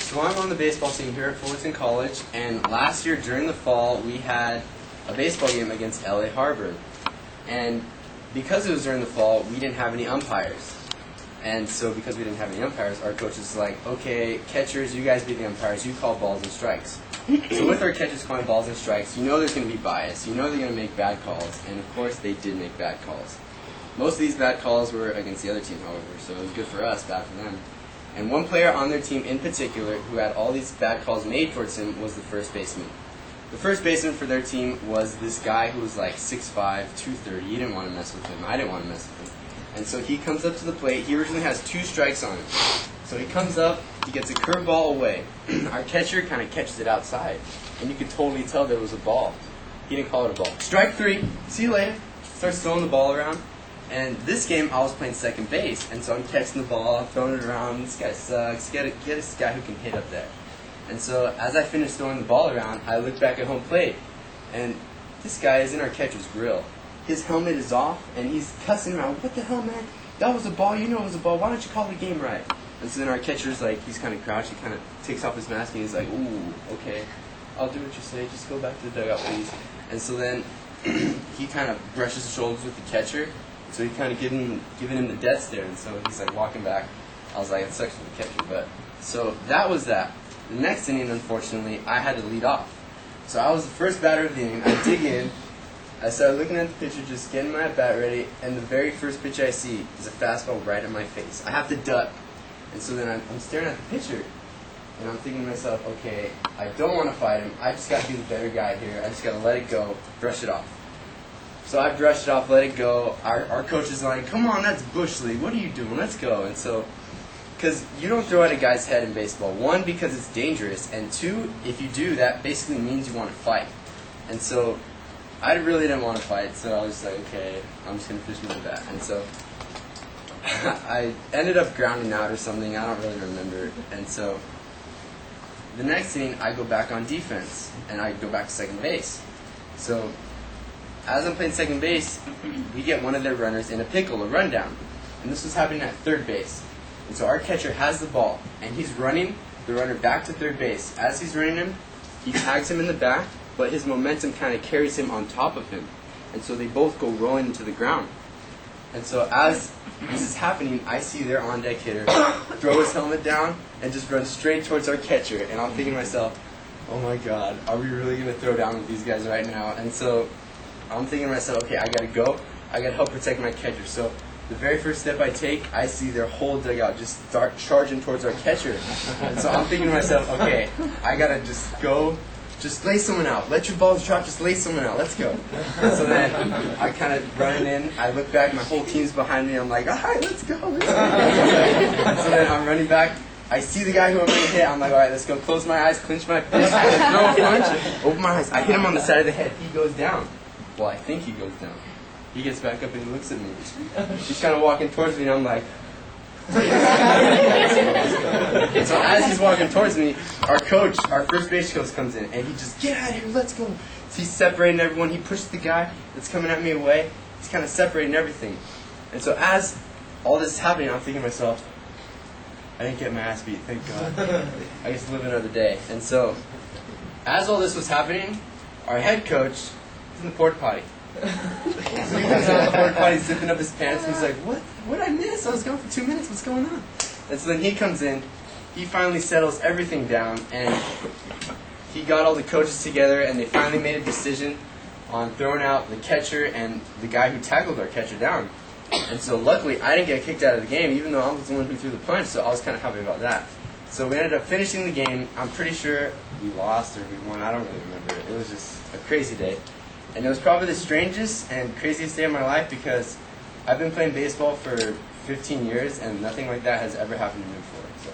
So I'm on the baseball team here at Fullerton College, and last year during the fall we had a baseball game against LA Harbor. And because it was during the fall, we didn't have any umpires. And so because we didn't have any umpires, our coach was like, okay, catchers, you guys be the umpires, you call balls and strikes. So with our catchers calling balls and strikes, you know there's going to be bias. You know they're going to make bad calls. And of course they did make bad calls. Most of these bad calls were against the other team, however, so it was good for us, bad for them. And one player on their team in particular who had all these bad calls made towards him was the first baseman. The first baseman for their team was this guy who was like 6'5", 230. He didn't want to mess with him. I didn't want to mess with him. And so he comes up to the plate. He originally has 2 strikes on him. So he comes up, he gets a curveball away. Our catcher kind of catches it outside. And you could totally tell there was a ball. He didn't call it a ball. Strike 3, see you later. Starts throwing the ball around. And this game, I was playing second base, and so I'm catching the ball, throwing it around. This guy sucks. Get this guy who can hit up there. And so as I finished throwing the ball around, I look back at home plate, and this guy is in our catcher's grill. His helmet is off, and he's cussing around. What the hell, man? That was a ball. You know it was a ball. Why don't you call the game right? And so then our catcher's like, he's kind of crouched. He kind of takes off his mask, and he's like, ooh, okay. I'll do what you say. Just go back to the dugout, please. And so then he kind of brushes shoulders with the catcher. So he kind of giving him the death stare, and so he's like walking back. I was like, it sucks for the catcher, but so that was that. The next inning, unfortunately, I had to lead off. So I was the first batter of the inning. I dig in. I started looking at the pitcher, just getting my bat ready, and the very first pitch I see is a fastball right in my face. I have to duck, and so then I'm staring at the pitcher, and I'm thinking to myself, okay, I don't want to fight him. I just got to be the better guy here. I just got to let it go, brush it off. So I brushed it off, let it go. Our coach is like, come on, that's Bush League. What are you doing? Let's go. And so, because you don't throw at a guy's head in baseball. 1, because it's dangerous. And 2, if you do, that basically means you want to fight. And so I really didn't want to fight. So I was like, okay, I'm just going to fish with the bat. And so I ended up grounding out or something. I don't really remember. And so the next inning, I go back on defense. And I go back to second base. So as I'm playing second base, we get one of their runners in a pickle, a rundown. And this was happening at third base. And so our catcher has the ball, and he's running the runner back to third base. As he's running him, he tags him in the back, but his momentum kind of carries him on top of him. And so they both go rolling into the ground. And so as this is happening, I see their on-deck hitter throw his helmet down and just run straight towards our catcher. And I'm thinking to myself, oh my God, are we really going to throw down with these guys right now? And so I'm thinking to myself, okay, I got to go. I got to help protect my catcher. So the very first step I take, I see their whole dugout just start charging towards our catcher. And so I'm thinking to myself, okay, I got to just go, just lay someone out. Let your balls drop, just lay someone out. Let's go. And so then I kind of run in. I look back, my whole team's behind me. I'm like, all right, let's go. And so then I'm running back. I see the guy who I'm going to hit. I'm like, all right, let's go. Close my eyes, clench my fist, throw a punch, open my eyes. I hit him on the side of the head. He goes down. Well, I think he goes down. He gets back up and he looks at me. He's kind of walking towards me, and I'm like... So as he's walking towards me, our coach, our first base coach comes in, and he just, get out of here, let's go. So he's separating everyone. He pushes the guy that's coming at me away. He's kind of separating everything. And so as all this is happening, I'm thinking to myself, I didn't get my ass beat, thank God. I get to live another day. And so as all this was happening, our head coach is in the porta potty. So he comes out of the porta potty, zipping up his pants, and he's like, what did I miss? I was gone for 2 minutes, what's going on? And so then he comes in, he finally settles everything down, and he got all the coaches together, and they finally made a decision on throwing out the catcher and the guy who tackled our catcher down. And so luckily, I didn't get kicked out of the game, even though I was the one who threw the punch, so I was kind of happy about that. So we ended up finishing the game. I'm pretty sure we lost or we won, I don't really remember. It was just a crazy day. And it was probably the strangest and craziest day of my life because I've been playing baseball for 15 years and nothing like that has ever happened to me before. So.